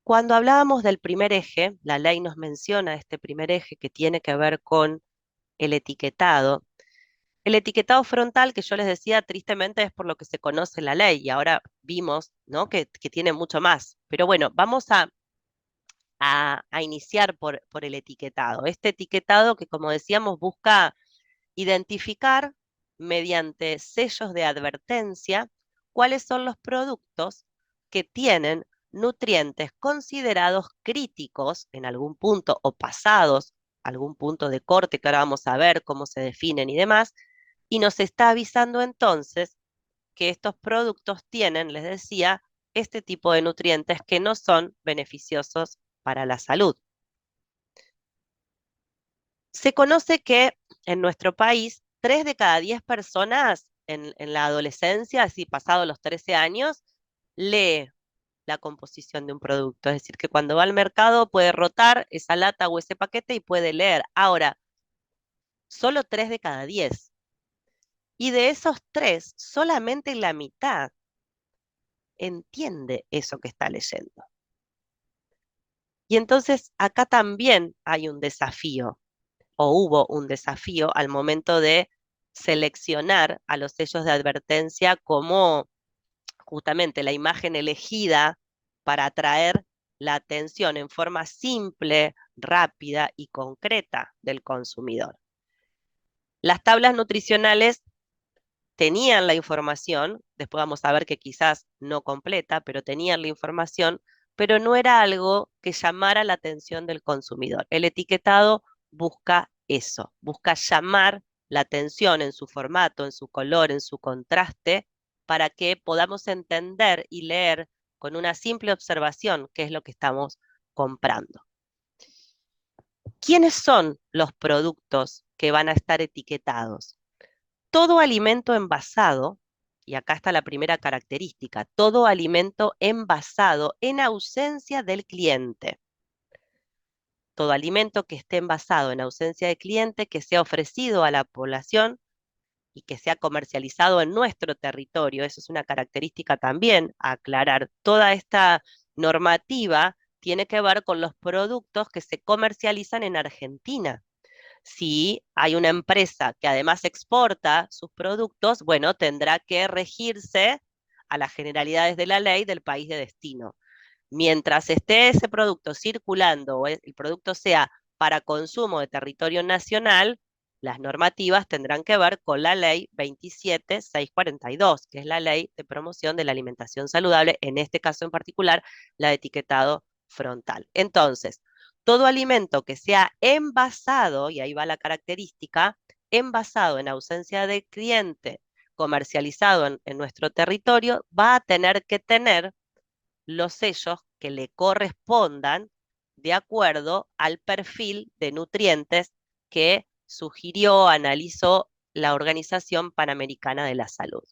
Cuando hablábamos del primer eje, la ley nos menciona este primer eje que tiene que ver con el etiquetado. El etiquetado frontal, que yo les decía, tristemente es por lo que se conoce la ley, y ahora vimos, ¿no?, que tiene mucho más. Pero bueno, vamos a iniciar por el etiquetado. Este etiquetado que, como decíamos, busca identificar mediante sellos de advertencia cuáles son los productos que tienen nutrientes considerados críticos en algún punto o pasados algún punto de corte, que ahora vamos a ver cómo se definen y demás, y nos está avisando entonces que estos productos tienen, les decía, este tipo de nutrientes que no son beneficiosos para la salud. Se conoce que en nuestro país, 3 de cada 10 personas en la adolescencia, así pasados los 13 años, lee la composición de un producto. Es decir, que cuando va al mercado puede rotar esa lata o ese paquete y puede leer. Ahora, solo 3 de cada 10. Y de esos 3, solamente la mitad entiende eso que está leyendo. Y entonces acá también hay un desafío, o hubo un desafío al momento de seleccionar a los sellos de advertencia como justamente la imagen elegida para atraer la atención en forma simple, rápida y concreta del consumidor. Las tablas nutricionales tenían la información, después vamos a ver que quizás no completa, pero tenían la información, pero no era algo que llamara la atención del consumidor. El etiquetado busca eso, busca llamar la atención en su formato, en su color, en su contraste, para que podamos entender y leer con una simple observación qué es lo que estamos comprando. ¿Quiénes son los productos que van a estar etiquetados? Todo alimento envasado, y acá está la primera característica, todo alimento envasado en ausencia del cliente. Todo alimento que esté envasado en ausencia del cliente, que sea ofrecido a la población y que sea comercializado en nuestro territorio. Eso es una característica también a aclarar. Toda esta normativa tiene que ver con los productos que se comercializan en Argentina. Si hay una empresa que además exporta sus productos, bueno, tendrá que regirse a las generalidades de la ley del país de destino. Mientras esté ese producto circulando o el producto sea para consumo de territorio nacional, las normativas tendrán que ver con la ley 27642, que es la ley de promoción de la alimentación saludable, en este caso en particular, la de etiquetado frontal. Entonces, todo alimento que sea envasado, y ahí va la característica, envasado en ausencia de cliente, comercializado en nuestro territorio, va a tener que tener los sellos que le correspondan de acuerdo al perfil de nutrientes que sugirió, analizó la Organización Panamericana de la Salud.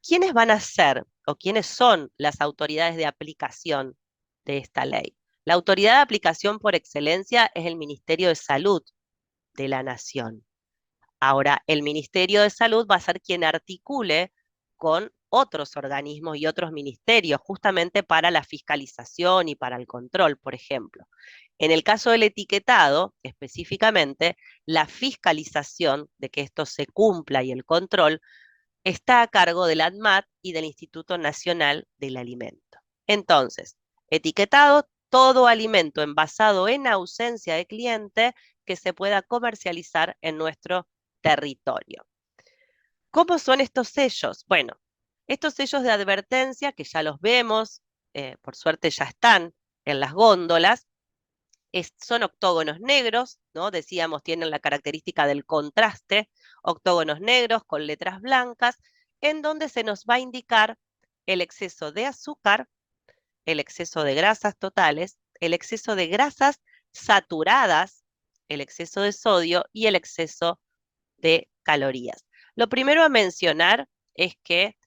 ¿Quiénes van a ser o quiénes son las autoridades de aplicación de esta ley? La autoridad de aplicación por excelencia es el Ministerio de Salud de la Nación. Ahora, el Ministerio de Salud va a ser quien articule con otros organismos y otros ministerios, justamente para la fiscalización y para el control, por ejemplo. En el caso del etiquetado, específicamente, la fiscalización de que esto se cumpla y el control está a cargo del ANMAT y del Instituto Nacional del Alimento. Entonces, etiquetado, todo alimento envasado en ausencia de cliente que se pueda comercializar en nuestro territorio. ¿Cómo son estos sellos? Bueno, estos sellos de advertencia, que ya los vemos, por suerte ya están en las góndolas, son octógonos negros, ¿no? Decíamos, tienen la característica del contraste, octógonos negros con letras blancas, en donde se nos va a indicar el exceso de azúcar, el exceso de grasas totales, el exceso de grasas saturadas, el exceso de sodio y el exceso de calorías. Lo primero a mencionar es que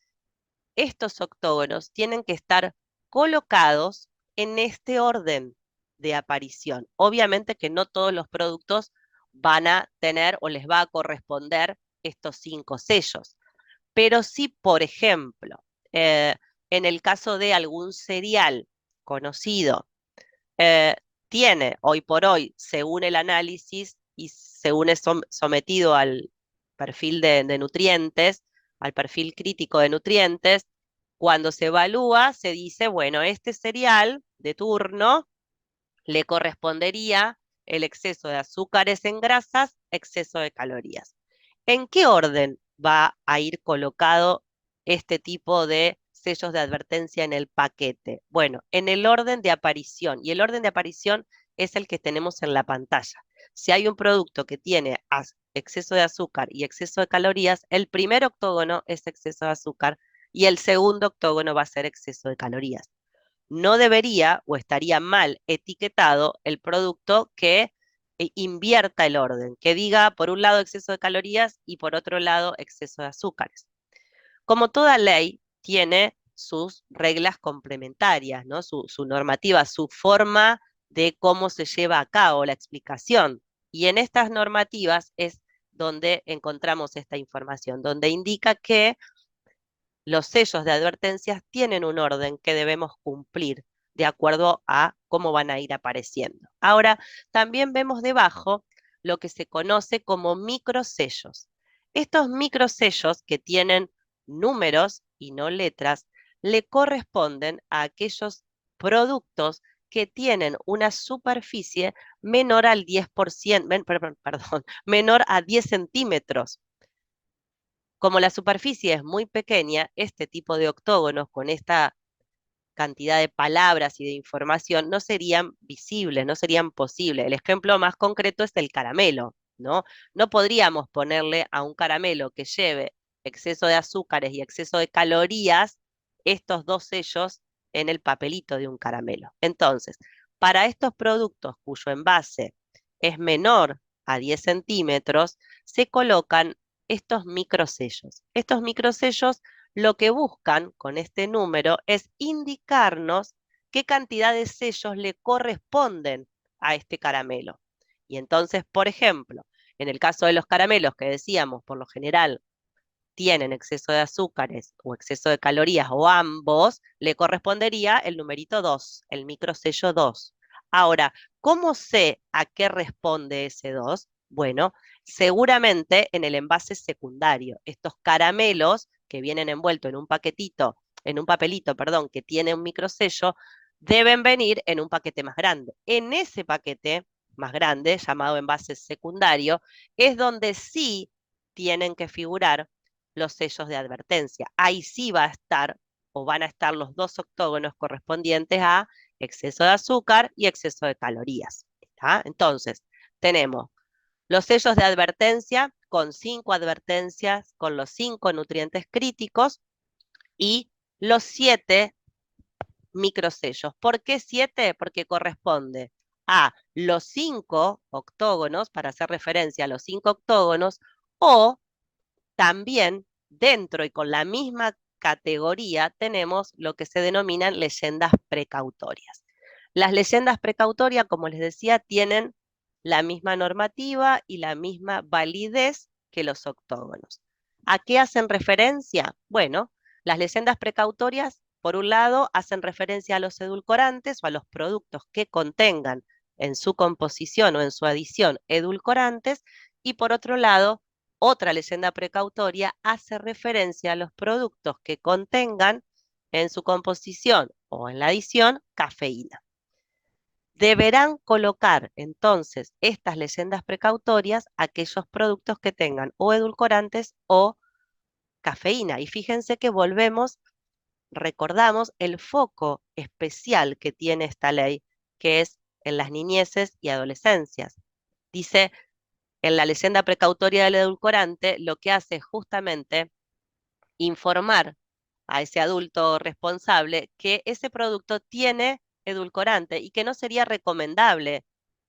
estos octógonos tienen que estar colocados en este orden de aparición. Obviamente que no todos los productos van a tener o les va a corresponder estos 5 sellos, pero sí, por ejemplo, en el caso de algún cereal conocido eh, tiene hoy por hoy, según el análisis y según es sometido al perfil de nutrientes, al perfil crítico de nutrientes, cuando se evalúa, se dice, bueno, este cereal de turno le correspondería el exceso de azúcares en grasas, exceso de calorías. ¿En qué orden va a ir colocado este tipo de sellos de advertencia en el paquete? Bueno, en el orden de aparición, y el orden de aparición es el que tenemos en la pantalla. Si hay un producto que tiene exceso de azúcar y exceso de calorías, el primer octógono es exceso de azúcar y el segundo octógono va a ser exceso de calorías. No debería o estaría mal etiquetado el producto que invierta el orden, que diga por un lado exceso de calorías y por otro lado exceso de azúcares. Como toda ley, tiene sus reglas complementarias, ¿no? Su normativa, su forma de cómo se lleva a cabo la explicación. Y en estas normativas es donde encontramos esta información, donde indica que los sellos de advertencias tienen un orden que debemos cumplir de acuerdo a cómo van a ir apareciendo. Ahora, también vemos debajo lo que se conoce como microsellos. Estos microsellos que tienen números y no letras le corresponden a aquellos productos que tienen una superficie menor al 10%, perdón, menor a 10 centímetros. Como la superficie es muy pequeña, este tipo de octógonos con esta cantidad de palabras y de información no serían visibles, no serían posibles. El ejemplo más concreto es el caramelo, ¿no? No podríamos ponerle a un caramelo que lleve exceso de azúcares y exceso de calorías estos dos sellos en el papelito de un caramelo. Entonces, para estos productos cuyo envase es menor a 10 centímetros, se colocan estos microsellos. Estos microsellos lo que buscan con este número es indicarnos qué cantidad de sellos le corresponden a este caramelo. Y entonces, por ejemplo, en el caso de los caramelos que decíamos, por lo general tienen exceso de azúcares o exceso de calorías o ambos, le correspondería el numerito 2, el microsello 2. Ahora, ¿cómo sé a qué responde ese 2? Bueno, seguramente en el envase secundario. Estos caramelos que vienen envueltos en un paquetito, en un papelito, perdón, que tiene un microsello, deben venir en un paquete más grande. En ese paquete más grande, llamado envase secundario, es donde sí tienen que figurar los sellos de advertencia. Ahí sí va a estar o van a estar los dos octógonos correspondientes a exceso de azúcar y exceso de calorías. ¿Está? Entonces, tenemos los sellos de advertencia con 5 advertencias, con los 5 nutrientes críticos y los 7 microsellos. ¿Por qué 7? Porque corresponde a los 5 octógonos, para hacer referencia a los 5 octógonos, o también dentro y con la misma categoría tenemos lo que se denominan leyendas precautorias. Las leyendas precautorias, como les decía, tienen la misma normativa y la misma validez que los octógonos. ¿A qué hacen referencia? Bueno, las leyendas precautorias, por un lado, hacen referencia a los edulcorantes o a los productos que contengan en su composición o en su adición edulcorantes, y por otro lado, otra leyenda precautoria hace referencia a los productos que contengan en su composición o en la adición cafeína. Deberán colocar entonces estas leyendas precautorias a aquellos productos que tengan o edulcorantes o cafeína. Y fíjense que recordamos el foco especial que tiene esta ley, que es en las niñeces y adolescencias. Dice, en la leyenda precautoria del edulcorante, lo que hace es justamente informar a ese adulto responsable que ese producto tiene edulcorante y que no sería recomendable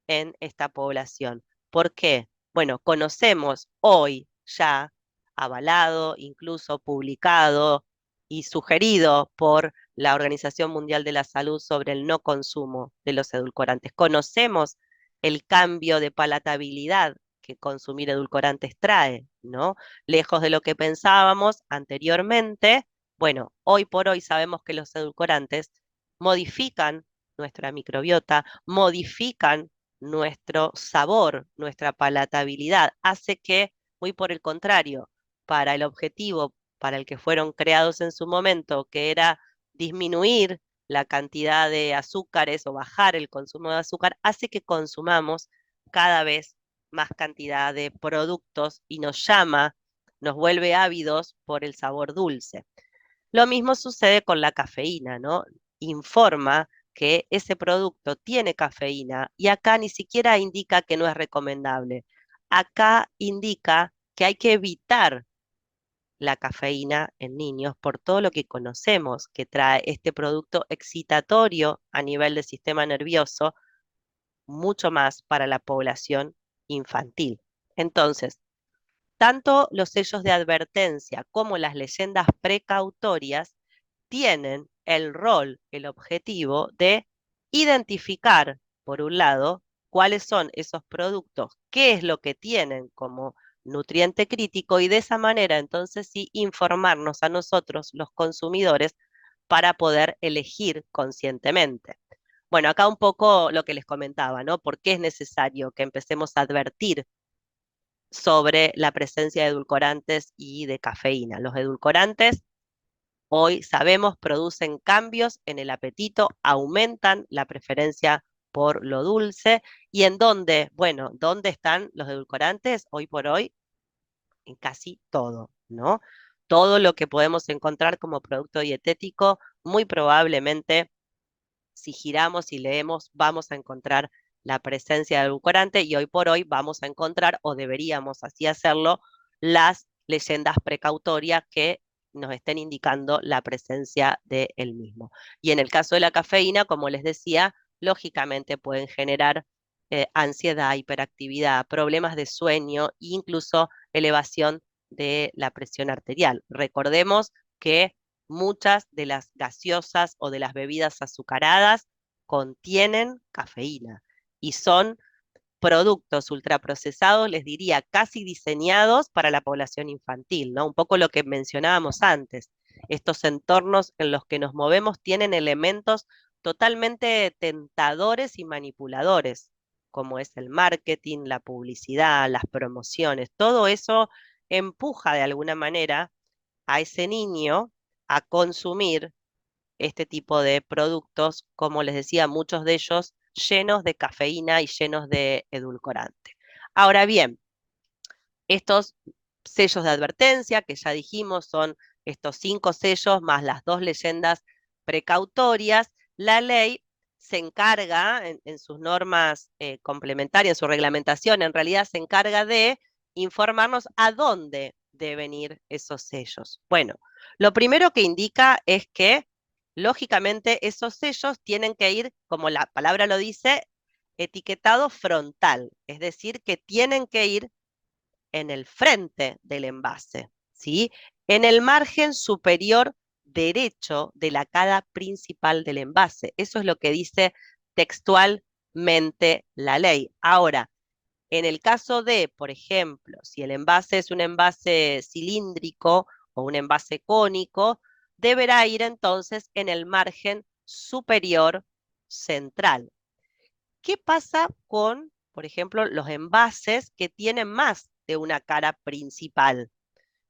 en esta población. ¿Por qué? Bueno, conocemos hoy ya, avalado, incluso publicado y sugerido por la Organización Mundial de la Salud sobre el no consumo de los edulcorantes. Conocemos el cambio de palatabilidad que consumir edulcorantes trae, ¿no? Lejos de lo que pensábamos anteriormente, bueno, hoy por hoy sabemos que los edulcorantes modifican nuestra microbiota, modifican nuestro sabor, nuestra palatabilidad, hace que, muy por el contrario, para el objetivo para el que fueron creados en su momento, que era disminuir la cantidad de azúcares o bajar el consumo de azúcar, hace que consumamos cada vez más cantidad de productos y nos vuelve ávidos por el sabor dulce. Lo mismo sucede con la cafeína, ¿no? Informa que ese producto tiene cafeína y acá ni siquiera indica que no es recomendable. Acá indica que hay que evitar la cafeína en niños por todo lo que conocemos que trae este producto excitatorio a nivel del sistema nervioso, mucho más para la población infantil. Entonces, tanto los sellos de advertencia como las leyendas precautorias tienen el rol, el objetivo de identificar, por un lado, cuáles son esos productos, qué es lo que tienen como nutriente crítico y de esa manera entonces sí informarnos a nosotros, los consumidores, para poder elegir conscientemente. Bueno, acá un poco lo que les comentaba, ¿no? ¿Por qué es necesario que empecemos a advertir sobre la presencia de edulcorantes y de cafeína? Los edulcorantes, hoy sabemos, producen cambios en el apetito, aumentan la preferencia por lo dulce. ¿Y en dónde? Bueno, ¿dónde están los edulcorantes? Hoy por hoy, en casi todo, ¿no? Todo lo que podemos encontrar como producto dietético, muy probablemente, si giramos y leemos, vamos a encontrar la presencia de edulcorante y hoy por hoy vamos a encontrar, o deberíamos así hacerlo, las leyendas precautorias que nos estén indicando la presencia de el mismo. Y en el caso de la cafeína, como les decía, lógicamente pueden generar ansiedad, hiperactividad, problemas de sueño e incluso elevación de la presión arterial. Recordemos que muchas de las gaseosas o de las bebidas azucaradas contienen cafeína y son productos ultraprocesados, les diría, casi diseñados para la población infantil, ¿no? Un poco lo que mencionábamos antes. Estos entornos en los que nos movemos tienen elementos totalmente tentadores y manipuladores, como es el marketing, la publicidad, las promociones. Todo eso empuja de alguna manera a ese niño a consumir este tipo de productos, como les decía, muchos de ellos llenos de cafeína y llenos de edulcorante. Ahora bien, estos sellos de advertencia, que ya dijimos, son estos 5 sellos más las 2 leyendas precautorias, la ley se encarga en sus normas complementarias, en su reglamentación, en realidad se encarga de informarnos a dónde deben ir esos sellos. Bueno, lo primero que indica es que, lógicamente, esos sellos tienen que ir, como la palabra lo dice, etiquetado frontal, es decir, que tienen que ir en el frente del envase, ¿sí? En el margen superior derecho de la cara principal del envase. Eso es lo que dice textualmente la ley. Ahora, en el caso de, por ejemplo, si el envase es un envase cilíndrico o un envase cónico, deberá ir entonces en el margen superior central. ¿Qué pasa con, por ejemplo, los envases que tienen más de una cara principal?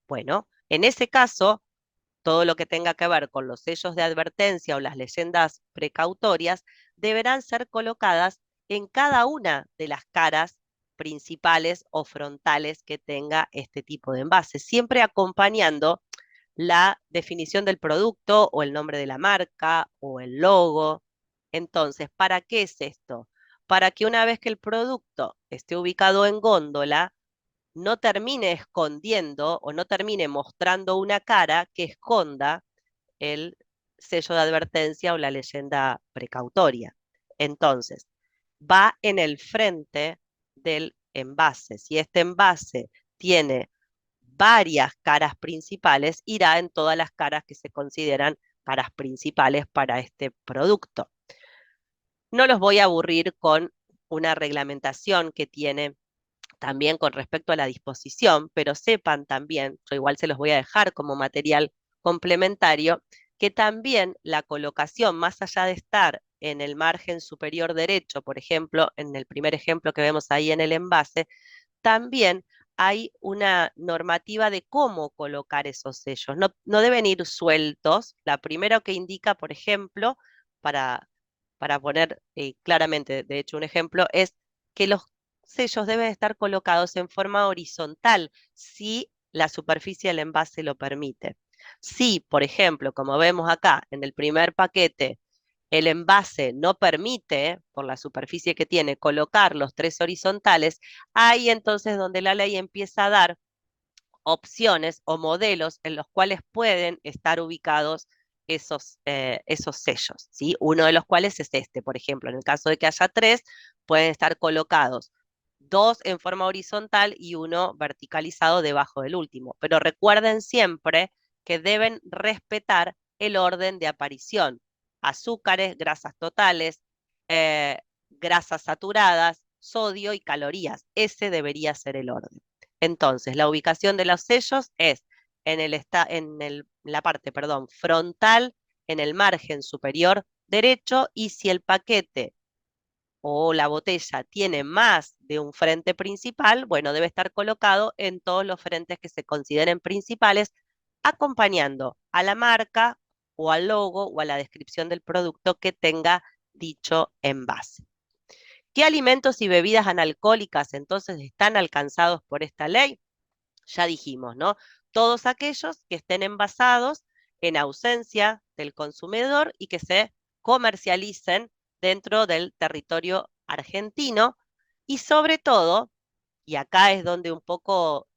Bueno, en ese caso, todo lo que tenga que ver con los sellos de advertencia o las leyendas precautorias deberán ser colocadas en cada una de las caras principales o frontales que tenga este tipo de envase, siempre acompañando la definición del producto o el nombre de la marca o el logo. Entonces, ¿para qué es esto? Para que una vez que el producto esté ubicado en góndola, no termine escondiendo o no termine mostrando una cara que esconda el sello de advertencia o la leyenda precautoria. Entonces, va en el frente del envase. Si este envase tiene varias caras principales, irá en todas las caras que se consideran caras principales para este producto. No los voy a aburrir con una reglamentación que tiene también con respecto a la disposición, pero sepan también, yo igual se los voy a dejar como material complementario, que también la colocación, más allá de estar en el margen superior derecho, por ejemplo, en el primer ejemplo que vemos ahí en el envase, también hay una normativa de cómo colocar esos sellos. No deben ir sueltos. La primera que indica, por ejemplo, para, para poner claramente, de hecho, un ejemplo, es que los sellos deben estar colocados en forma horizontal si la superficie del envase lo permite. Si, por ejemplo, como vemos acá en el primer paquete, el envase no permite, por la superficie que tiene, colocar los tres horizontales, ahí entonces donde la ley empieza a dar opciones o modelos en los cuales pueden estar ubicados esos sellos, ¿sí? Uno de los cuales es este, por ejemplo, en el caso de que haya tres, pueden estar colocados dos en forma horizontal y uno verticalizado debajo del último. Pero recuerden siempre que deben respetar el orden de aparición: azúcares, grasas totales, eh, grasas saturadas, sodio y calorías. Ese debería ser el orden. Entonces, la ubicación de los sellos es la parte, perdón, frontal, en el margen superior derecho, y si el paquete o la botella tiene más de un frente principal, bueno, debe estar colocado en todos los frentes que se consideren principales, acompañando a la marca o al logo o a la descripción del producto que tenga dicho envase. ¿Qué alimentos y bebidas analcohólicas entonces están alcanzados por esta ley? Ya dijimos, ¿no? Todos aquellos que estén envasados en ausencia del consumidor y que se comercialicen dentro del territorio argentino, y sobre todo, y acá es donde un poco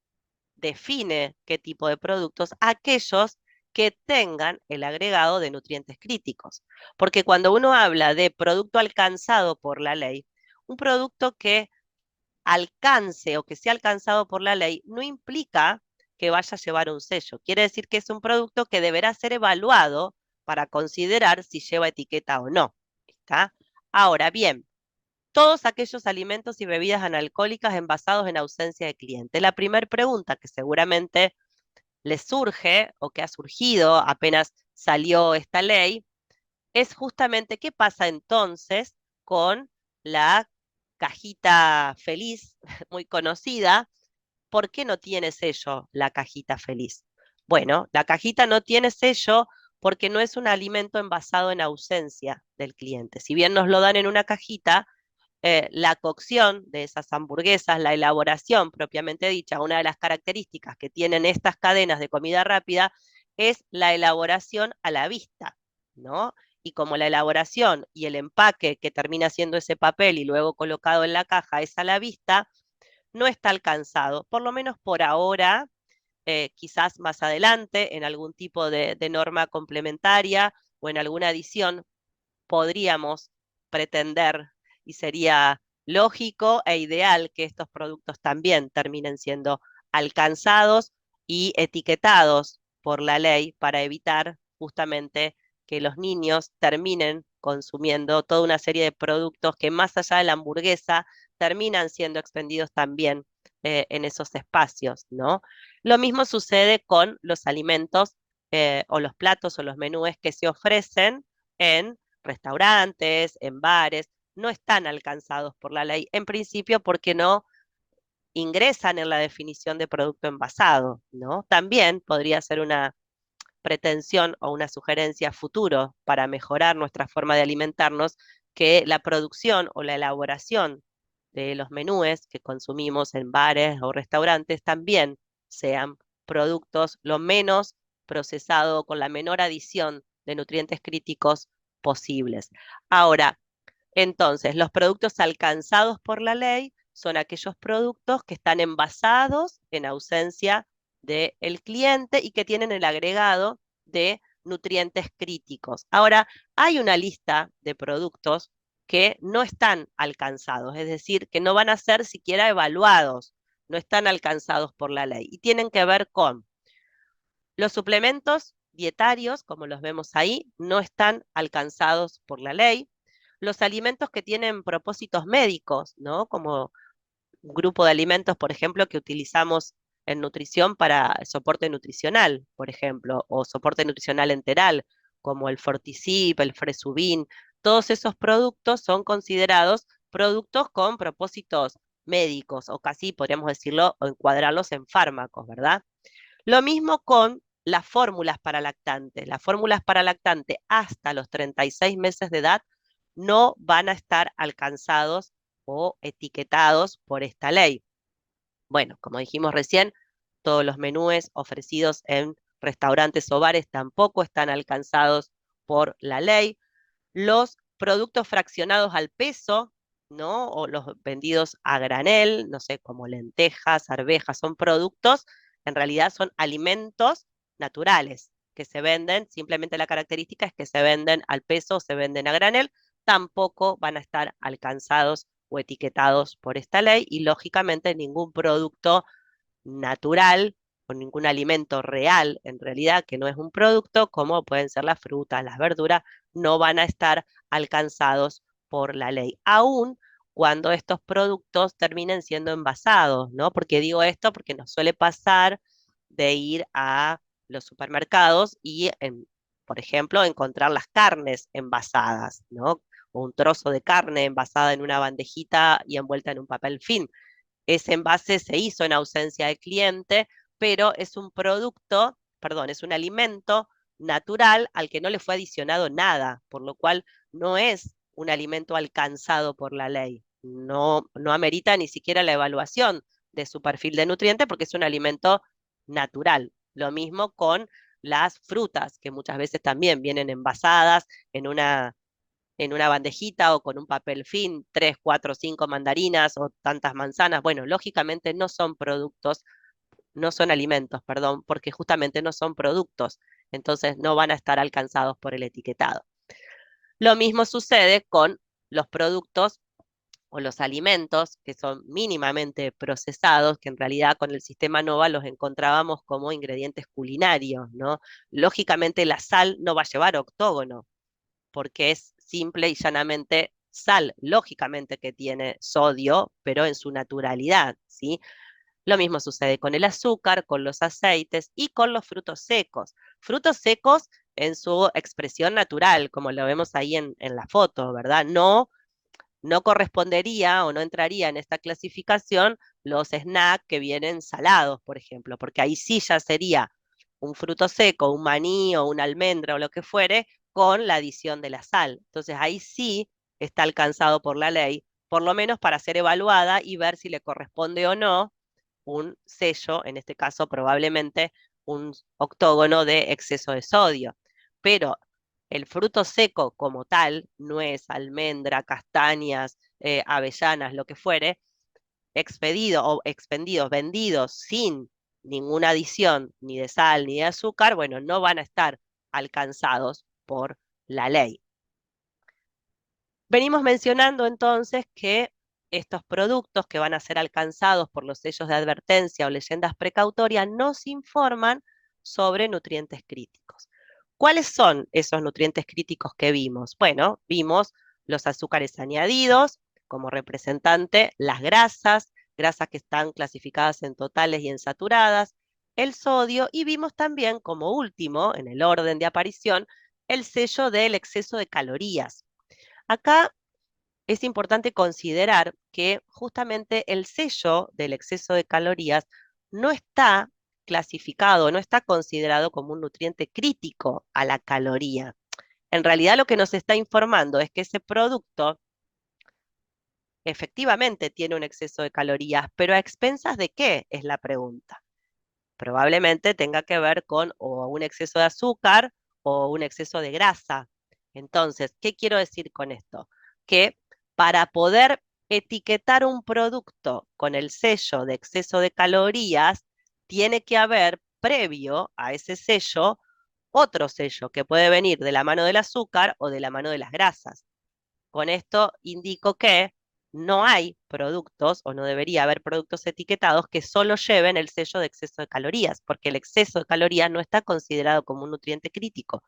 define qué tipo de productos, aquellos que tengan el agregado de nutrientes críticos. Porque cuando uno habla de producto alcanzado por la ley, un producto que alcance o que sea alcanzado por la ley no implica que vaya a llevar un sello. Quiere decir que es un producto que deberá ser evaluado para considerar si lleva etiqueta o no. ¿Está? Ahora bien, todos aquellos alimentos y bebidas analcohólicas envasados en ausencia de cliente. La primera pregunta que seguramente les surge o que ha surgido apenas salió esta ley es justamente qué pasa entonces con la cajita feliz, muy conocida. ¿Por qué no tiene sello la cajita feliz? Bueno, la cajita no tiene sello porque no es un alimento envasado en ausencia del cliente. Si bien nos lo dan en una cajita, la cocción de esas hamburguesas, la elaboración propiamente dicha, una de las características que tienen estas cadenas de comida rápida es la elaboración a la vista, ¿no? Y como la elaboración y el empaque que termina siendo ese papel y luego colocado en la caja es a la vista, no está alcanzado, por lo menos por ahora. Quizás más adelante en algún tipo de norma complementaria o en alguna adición podríamos pretender, y sería lógico e ideal, que estos productos también terminen siendo alcanzados y etiquetados por la ley para evitar justamente que los niños terminen consumiendo toda una serie de productos que, más allá de la hamburguesa, terminan siendo expendidos también en esos espacios, ¿no? Lo mismo sucede con los alimentos o los platos o los menúes que se ofrecen en restaurantes, en bares. No están alcanzados por la ley, en principio porque no ingresan en la definición de producto envasado, ¿no? También podría ser una pretensión o una sugerencia futuro para mejorar nuestra forma de alimentarnos, que la producción o la elaboración de los menúes que consumimos en bares o restaurantes también sean productos lo menos procesados, con la menor adición de nutrientes críticos posibles. Ahora, entonces, los productos alcanzados por la ley son aquellos productos que están envasados en ausencia del cliente y que tienen el agregado de nutrientes críticos. Ahora, hay una lista de productos que no están alcanzados, es decir, que no van a ser siquiera evaluados, no están alcanzados por la ley, y tienen que ver con los suplementos dietarios, como los vemos ahí, no están alcanzados por la ley. Los alimentos que tienen propósitos médicos, ¿no? Como un grupo de alimentos, por ejemplo, que utilizamos en nutrición para soporte nutricional, por ejemplo, o soporte nutricional enteral, como el Fortisip, el Fresubin. todos esos productos son considerados productos con propósitos médicos, o casi podríamos decirlo, o encuadrarlos en fármacos, ¿verdad? Lo mismo con las fórmulas para lactantes. Las fórmulas para lactante hasta los 36 meses de edad no van a estar alcanzados o etiquetados por esta ley. Bueno, como dijimos recién, todos los menúes ofrecidos en restaurantes o bares tampoco están alcanzados por la ley. Los productos fraccionados al peso, ¿no? O los vendidos a granel, no sé, como lentejas, arvejas, son productos, en realidad son alimentos naturales que se venden, simplemente la característica es que se venden al peso o se venden a granel, tampoco van a estar alcanzados o etiquetados por esta ley y lógicamente ningún producto natural o ningún alimento real, en realidad, que no es un producto, como pueden ser las frutas, las verduras, no van a estar alcanzados por la ley, aun cuando estos productos terminen siendo envasados, ¿no? Porque digo esto porque nos suele pasar de ir a los supermercados y, por ejemplo, encontrar las carnes envasadas, ¿no? O un trozo de carne envasada en una bandejita y envuelta en un papel film. Ese envase se hizo en ausencia del cliente, pero es un producto, perdón, es un alimento natural al que no le fue adicionado nada, por lo cual no es un alimento alcanzado por la ley. No amerita ni siquiera la evaluación de su perfil de nutriente porque es un alimento natural. Lo mismo con las frutas, que muchas veces también vienen envasadas en una bandejita o con un papel film, 3, 4, 5 mandarinas o tantas manzanas. Bueno, lógicamente no son productos, no son alimentos, perdón, porque justamente no son productos, entonces no van a estar alcanzados por el etiquetado. Lo mismo sucede con los productos o los alimentos que son mínimamente procesados, que en realidad con el sistema NOVA los encontrábamos como ingredientes culinarios, ¿no? Lógicamente la sal no va a llevar octógono, porque es simple y llanamente sal, lógicamente que tiene sodio, pero en su naturalidad, ¿sí? Lo mismo sucede con el azúcar, con los aceites y con los frutos secos. Frutos secos en su expresión natural, como lo vemos ahí en la foto, ¿verdad? No correspondería o no entraría en esta clasificación los snacks que vienen salados, por ejemplo, porque ahí sí ya sería un fruto seco, un maní o una almendra o lo que fuere, con la adición de la sal. Entonces ahí sí está alcanzado por la ley, por lo menos para ser evaluada y ver si le corresponde o no un sello, en este caso probablemente un octógono de exceso de sodio. Pero el fruto seco como tal, nuez, almendra, castañas, avellanas, lo que fuere, expedido o expendidos, vendidos sin ninguna adición ni de sal ni de azúcar, bueno, no van a estar alcanzados por la ley. Venimos mencionando entonces que estos productos que van a ser alcanzados por los sellos de advertencia o leyendas precautorias nos informan sobre nutrientes críticos. ¿Cuáles son esos nutrientes críticos que vimos? Bueno, vimos los azúcares añadidos, como representante las grasas, grasas que están clasificadas en totales y en saturadas, el sodio, y vimos también como último, en el orden de aparición, el sello del exceso de calorías. Acá es importante considerar que justamente el sello del exceso de calorías no está clasificado, no está considerado como un nutriente crítico a la caloría. En realidad lo que nos está informando es que ese producto efectivamente tiene un exceso de calorías, pero ¿a expensas de qué? Es la pregunta. Probablemente tenga que ver con o un exceso de azúcar o un exceso de grasa. Entonces, ¿qué quiero decir con esto? Que para poder etiquetar un producto con el sello de exceso de calorías, tiene que haber previo a ese sello otro sello que puede venir de la mano del azúcar o de la mano de las grasas. Con esto indico que no hay productos o no debería haber productos etiquetados que solo lleven el sello de exceso de calorías, porque el exceso de calorías no está considerado como un nutriente crítico.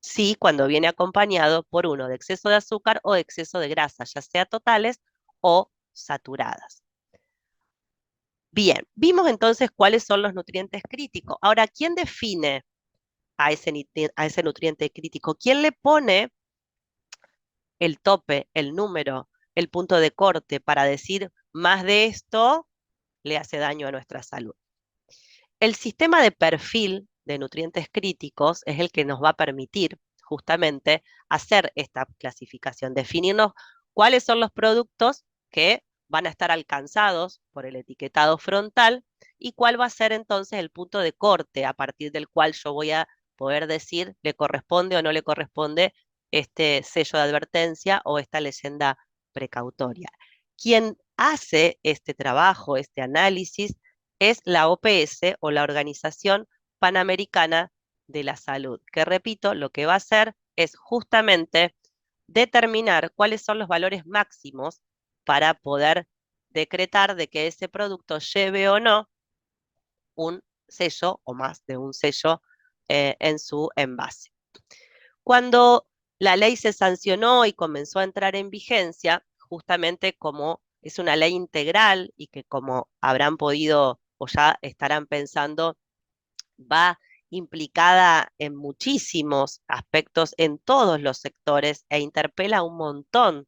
Sí, cuando viene acompañado por uno de exceso de azúcar o de exceso de grasa, ya sea totales o saturadas. Bien, vimos entonces cuáles son los nutrientes críticos. Ahora, ¿quién define a ese nutriente crítico? ¿Quién le pone el tope, el número, el punto de corte para decir más de esto le hace daño a nuestra salud. El sistema de perfil de nutrientes críticos es el que nos va a permitir justamente hacer esta clasificación, definirnos cuáles son los productos que van a estar alcanzados por el etiquetado frontal y cuál va a ser entonces el punto de corte a partir del cual yo voy a poder decir le corresponde o no le corresponde este sello de advertencia o esta leyenda precautoria. Quien hace este trabajo, este análisis, es la OPS o la Organización Panamericana de la Salud, que repito, lo que va a hacer es justamente determinar cuáles son los valores máximos para poder decretar de que ese producto lleve o no un sello o más de un sello en su envase. Cuando la ley se sancionó y comenzó a entrar en vigencia, justamente como es una ley integral y que como habrán podido o ya estarán pensando, va implicada en muchísimos aspectos en todos los sectores e interpela a un montón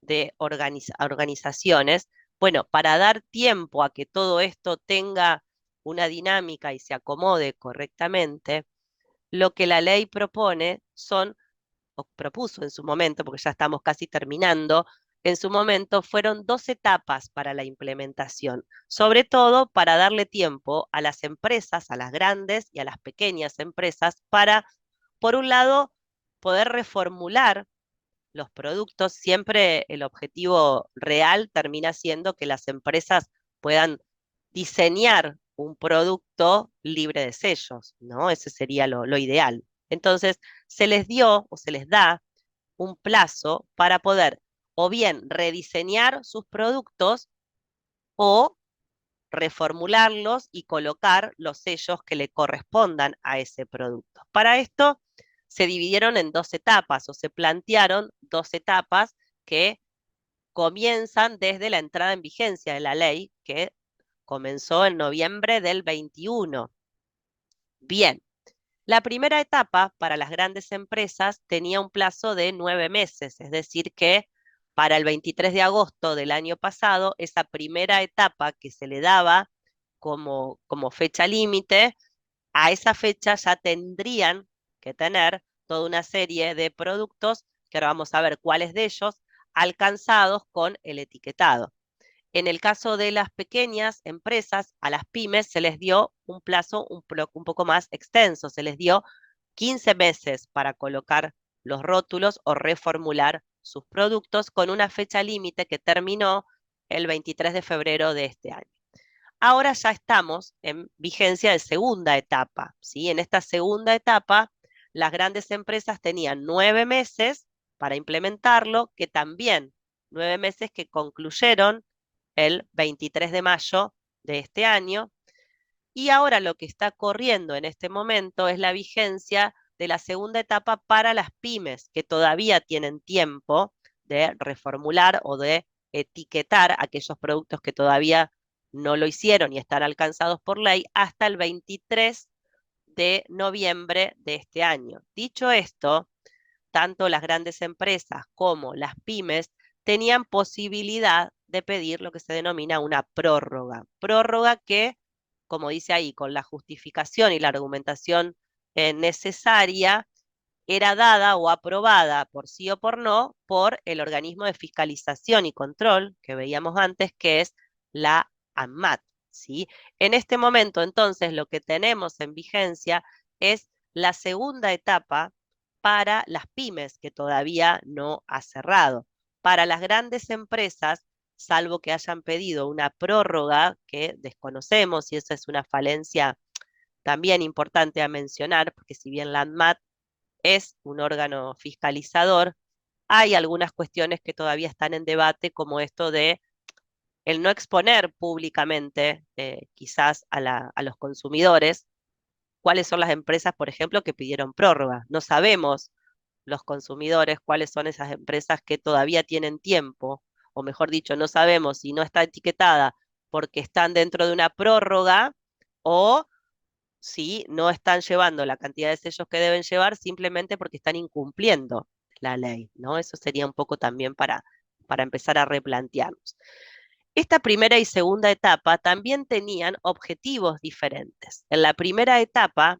de organizaciones. Bueno, para dar tiempo a que todo esto tenga una dinámica y se acomode correctamente, lo que la ley propone son o propuso en su momento, porque ya estamos casi terminando, en su momento fueron 2 etapas para la implementación, sobre todo para darle tiempo a las empresas, a las grandes y a las pequeñas empresas, para, por un lado, poder reformular los productos. Siempre el objetivo real termina siendo que las empresas puedan diseñar un producto libre de sellos, ¿no? Ese sería lo ideal. Entonces, se les dio o se les da un plazo para poder o bien rediseñar sus productos o reformularlos y colocar los sellos que le correspondan a ese producto. Para esto se dividieron en 2 etapas o se plantearon 2 etapas que comienzan desde la entrada en vigencia de la ley, que comenzó en noviembre del 21. Bien, la primera etapa para las grandes empresas tenía un plazo de 9 meses, es decir, que para el 23 de agosto del año pasado, esa primera etapa que se le daba como fecha límite, a esa fecha ya tendrían que tener toda una serie de productos, que ahora vamos a ver cuáles de ellos, alcanzados con el etiquetado. En el caso de las pequeñas empresas, a las pymes se les dio un plazo un poco más extenso, se les dio 15 meses para colocar los rótulos o reformular sus productos con una fecha límite que terminó el 23 de febrero de este año. Ahora ya estamos en vigencia de segunda etapa, ¿sí? En esta segunda etapa, las grandes empresas tenían 9 meses para implementarlo, que también 9 meses que concluyeron el 23 de mayo de este año. Y ahora lo que está corriendo en este momento es la vigencia de la segunda etapa para las pymes, que todavía tienen tiempo de reformular o de etiquetar aquellos productos que todavía no lo hicieron y están alcanzados por ley hasta el 23 de noviembre de este año. Dicho esto, tanto las grandes empresas como las pymes tenían posibilidad de pedir lo que se denomina una prórroga. Prórroga que, como dice ahí, con la justificación y la argumentación necesaria, era dada o aprobada por sí o por no por el organismo de fiscalización y control que veíamos antes, que es la ANMAT, ¿sí? En este momento, entonces, lo que tenemos en vigencia es la segunda etapa para las pymes, que todavía no ha cerrado. Para las grandes empresas, salvo que hayan pedido una prórroga que desconocemos, y esa es una falencia también importante a mencionar, porque si bien la ANMAT es un órgano fiscalizador, hay algunas cuestiones que todavía están en debate, como esto de el no exponer públicamente quizás a los consumidores cuáles son las empresas, por ejemplo, que pidieron prórroga. No sabemos los consumidores cuáles son esas empresas que todavía tienen tiempo, o mejor dicho, no sabemos si no está etiquetada porque están dentro de una prórroga o si no están llevando la cantidad de sellos que deben llevar simplemente porque están incumpliendo la ley, ¿no? Eso sería un poco también para empezar a replantearnos. Esta primera y segunda etapa también tenían objetivos diferentes. En la primera etapa,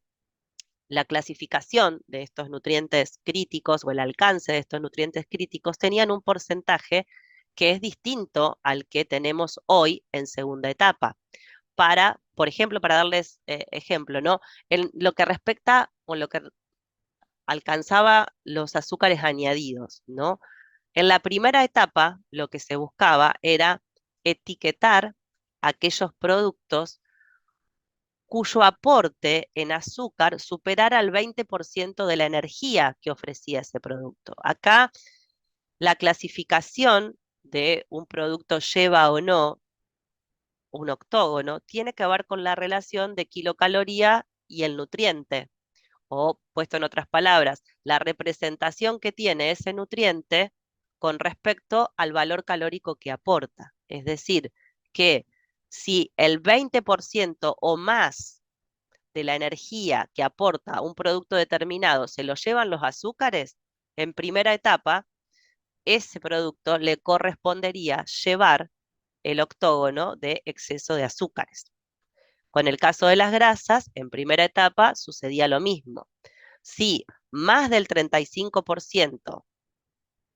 la clasificación de estos nutrientes críticos o el alcance de estos nutrientes críticos tenían un porcentaje que es distinto al que tenemos hoy en segunda etapa. Por ejemplo, para darles ejemplo, ¿no? En lo que respecta o lo que alcanzaba los azúcares añadidos, ¿no? En la primera etapa, lo que se buscaba era etiquetar aquellos productos cuyo aporte en azúcar superara el 20% de la energía que ofrecía ese producto. Acá la clasificación de un producto lleva o no un octógono tiene que ver con la relación de kilocaloría y el nutriente. O, puesto en otras palabras, la representación que tiene ese nutriente con respecto al valor calórico que aporta. Es decir, que si el 20% o más de la energía que aporta un producto determinado se lo llevan los azúcares, en primera etapa, ese producto le correspondería llevar el octógono de exceso de azúcares. Con el caso de las grasas, en primera etapa sucedía lo mismo. Si más del 35%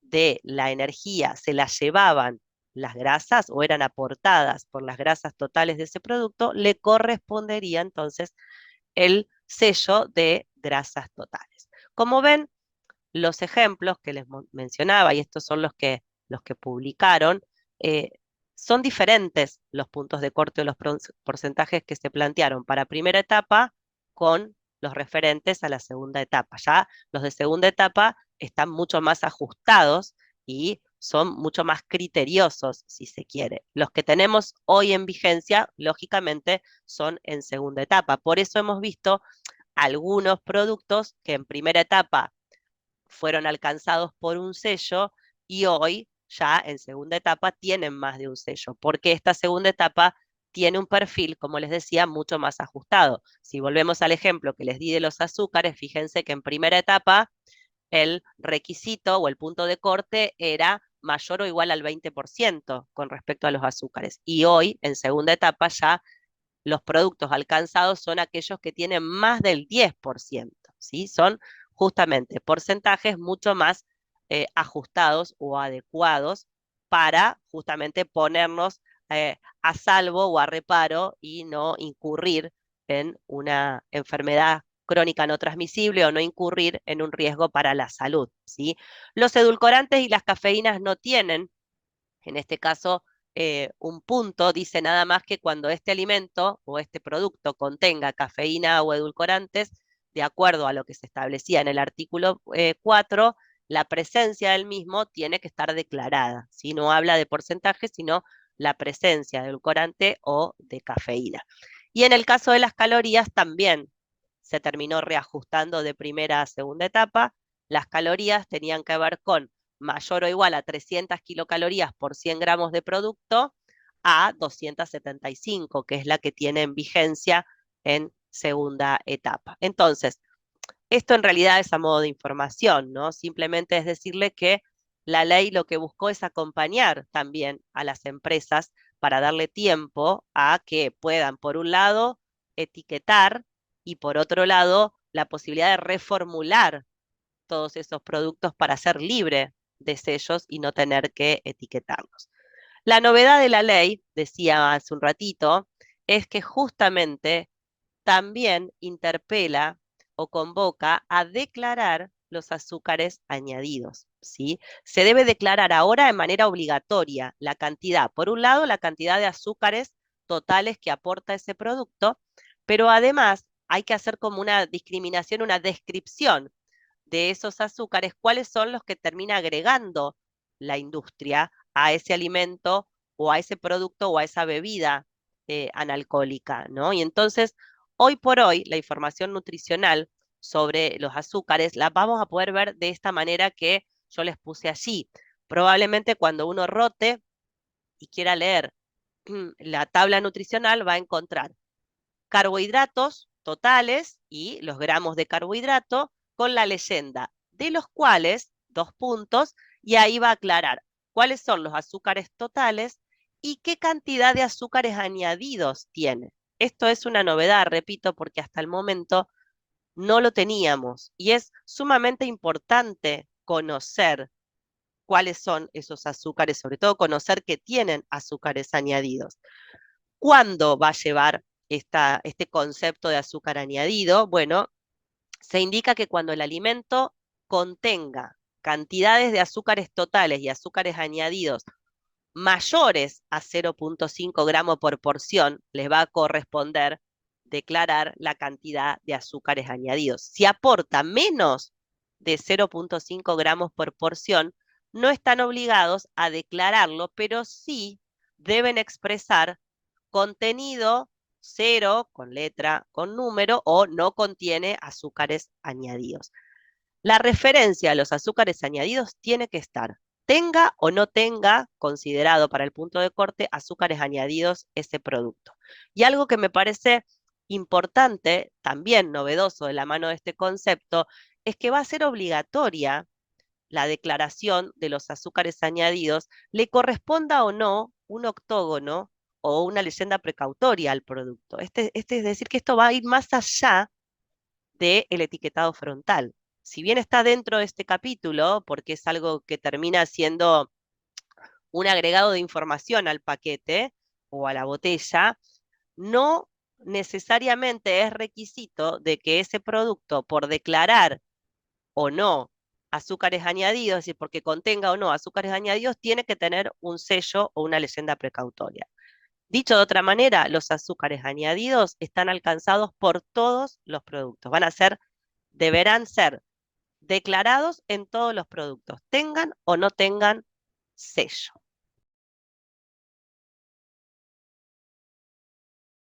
de la energía se la llevaban las grasas o eran aportadas por las grasas totales de ese producto, le correspondería entonces el sello de grasas totales. Como ven, los ejemplos que les mencionaba, y estos son los que publicaron, eh, son diferentes los puntos de corte o los porcentajes que se plantearon para primera etapa con los referentes a la segunda etapa. Ya los de segunda etapa están mucho más ajustados y son mucho más criteriosos, si se quiere. Los que tenemos hoy en vigencia, lógicamente, son en segunda etapa. Por eso hemos visto algunos productos que en primera etapa fueron alcanzados por un sello y hoy ya en segunda etapa tienen más de un sello, porque esta segunda etapa tiene un perfil, como les decía, mucho más ajustado. Si volvemos al ejemplo que les di de los azúcares, fíjense que en primera etapa el requisito o el punto de corte era mayor o igual al 20% con respecto a los azúcares. Y hoy, en segunda etapa, ya los productos alcanzados son aquellos que tienen más del 10%, ¿sí? Son justamente porcentajes mucho más ajustados o adecuados para justamente ponernos a salvo o a reparo y no incurrir en una enfermedad crónica no transmisible o no incurrir en un riesgo para la salud, ¿sí? Los edulcorantes y las cafeínas no tienen en este caso, un punto dice nada más que cuando este alimento o este producto contenga cafeína o edulcorantes, de acuerdo a lo que se establecía en el artículo 4, la presencia del mismo tiene que estar declarada. ¿Sí? No habla de porcentaje, sino la presencia de edulcorante o de cafeína. Y en el caso de las calorías también se terminó reajustando de primera a segunda etapa. Las calorías tenían que ver con mayor o igual a 300 kilocalorías por 100 gramos de producto a 275, que es la que tiene en vigencia en segunda etapa. Entonces, esto en realidad es a modo de información, ¿no? Simplemente es decirle que la ley lo que buscó es acompañar también a las empresas para darle tiempo a que puedan, por un lado, etiquetar y por otro lado, la posibilidad de reformular todos esos productos para ser libre de sellos y no tener que etiquetarlos. La novedad de la ley, decía hace un ratito, es que justamente también interpela o convoca a declarar los azúcares añadidos, ¿sí? Se debe declarar ahora de manera obligatoria la cantidad, por un lado, la cantidad de azúcares totales que aporta ese producto, pero además hay que hacer como una discriminación, una descripción de esos azúcares, cuáles son los que termina agregando la industria a ese alimento o a ese producto o a esa bebida analcohólica, ¿no? Y entonces, hoy por hoy, la información nutricional sobre los azúcares la vamos a poder ver de esta manera que yo les puse allí. Probablemente cuando uno rote y quiera leer la tabla nutricional va a encontrar carbohidratos totales y los gramos de carbohidrato con la leyenda, de los cuales dos puntos, y ahí va a aclarar cuáles son los azúcares totales y qué cantidad de azúcares añadidos tiene. Esto es una novedad, repito, porque hasta el momento no lo teníamos y es sumamente importante conocer cuáles son esos azúcares, sobre todo conocer que tienen azúcares añadidos. ¿Cuándo va a llevar este concepto de azúcar añadido? Bueno, se indica que cuando el alimento contenga cantidades de azúcares totales y azúcares añadidos mayores a 0,5 gramos por porción, les va a corresponder declarar la cantidad de azúcares añadidos. Si aporta menos de 0,5 gramos por porción, no están obligados a declararlo, pero sí deben expresar contenido cero, con letra, con número, o no contiene azúcares añadidos. La referencia a los azúcares añadidos tiene que estar, tenga o no tenga considerado para el punto de corte azúcares añadidos ese producto. Y algo que me parece importante, también novedoso de la mano de este concepto, es que va a ser obligatoria la declaración de los azúcares añadidos, le corresponda o no un octógono o una leyenda precautoria al producto. Es decir, que esto va a ir más allá del etiquetado frontal. Si bien está dentro de este capítulo, porque es algo que termina siendo un agregado de información al paquete o a la botella, no necesariamente es requisito de que ese producto, por declarar o no azúcares añadidos, es decir, porque contenga o no azúcares añadidos, tiene que tener un sello o una leyenda precautoria. Dicho de otra manera, los azúcares añadidos están alcanzados por todos los productos. Deberán ser declarados en todos los productos, tengan o no tengan sello.